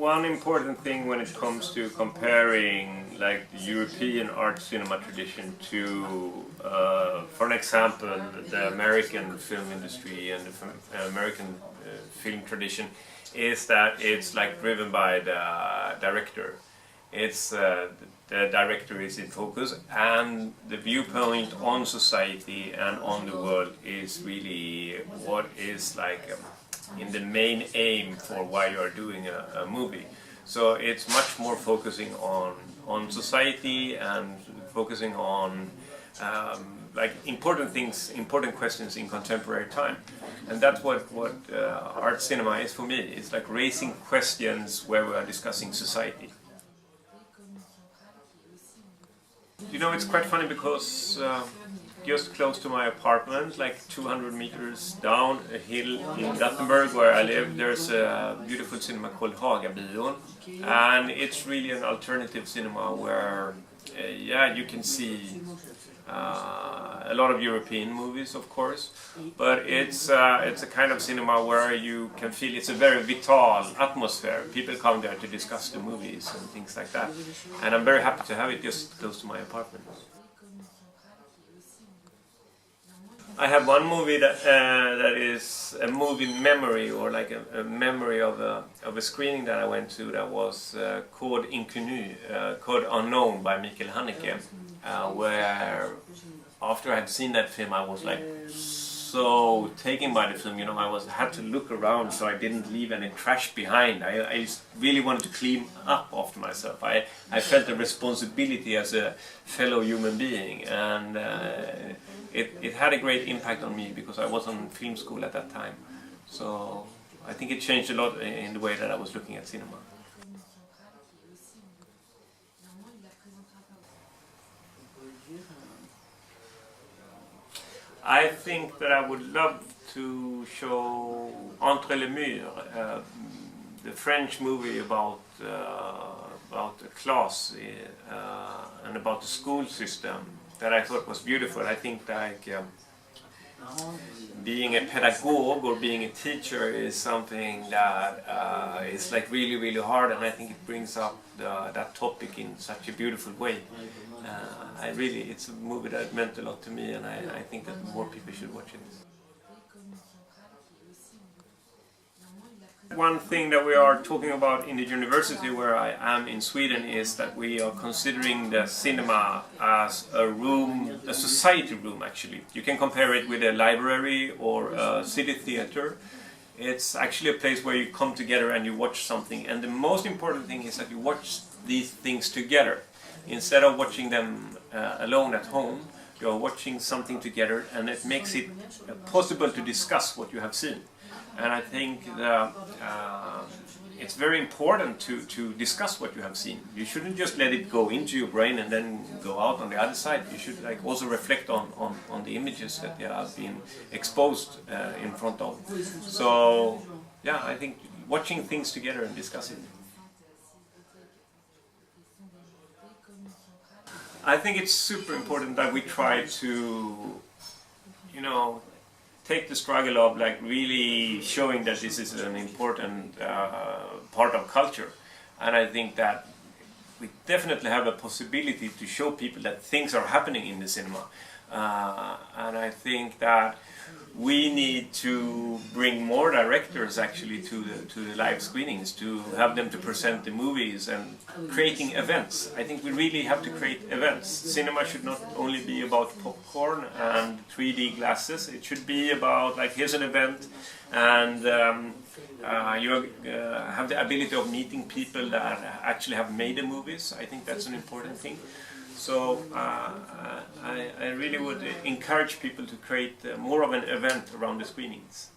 one important thing when it comes to comparing like the European art cinema tradition to, for an example, the American film industry and the American film tradition, is that it's like driven by the director. It's the director is in focus, and the viewpoint on society and on the world is really what is like in the main aim for why you are doing a movie. So it's much more focusing on society and focusing on like important things, important questions in contemporary time. And that's what art cinema is for me. It's like raising questions where we are discussing society. You know, it's quite funny because just close to my apartment, like 200 meters down a hill in Gothenburg where I live, there's a beautiful cinema called Hagabion. And it's really an alternative cinema where, yeah, you can see a lot of European movies, of course, but it's a kind of cinema where you can feel it's a very vital atmosphere. People come there to discuss the movies and things like that, and I'm very happy to have it just close to my apartment. I have one movie that is a movie memory, or like a memory of a screening that I went to that was called Inconnu, Code Unknown by Michael Haneke, where after I had seen that film I was like so taken by the film, you know, I had to look around so I didn't leave any trash behind. I just really wanted to clean up after myself. I felt a responsibility as a fellow human being, and it had a great impact on me because I was on film school at that time. So I think it changed a lot in the way that I was looking at cinema. I think that I would love to show Entre les Murs, the French movie about a class and about the school system that I thought was beautiful. I think like being a pedagogue or being a teacher is something that is like really, really hard, and I think it brings up that topic in such a beautiful way. It's a movie that meant a lot to me, and I think that more people should watch it. One thing that we are talking about in the university where I am in Sweden is that we are considering the cinema as a room, a society room actually. You can compare it with a library or a city theater. It's actually a place where you come together and you watch something, and the most important thing is that you watch these things together. Instead of watching them alone at home, you are watching something together, and it makes it possible to discuss what you have seen. And I think that it's very important to discuss what you have seen. You shouldn't just let it go into your brain and then go out on the other side. You should like also reflect on the images that you have been exposed in front of. So yeah, I think watching things together and discussing. I think it's super important that we try to, you know, take the struggle of like really showing that this is an important part of culture. And I think that we definitely have a possibility to show people that things are happening in the cinema. And I think that we need to bring more directors actually to the live screenings, to have them to present the movies and creating events. I think we really have to create events. Cinema should not only be about popcorn and 3D glasses. It should be about like, here's an event, and you have the ability of meeting people that actually have made the movies. I think that's an important thing. So I really would encourage people to create more of an event around the screenings.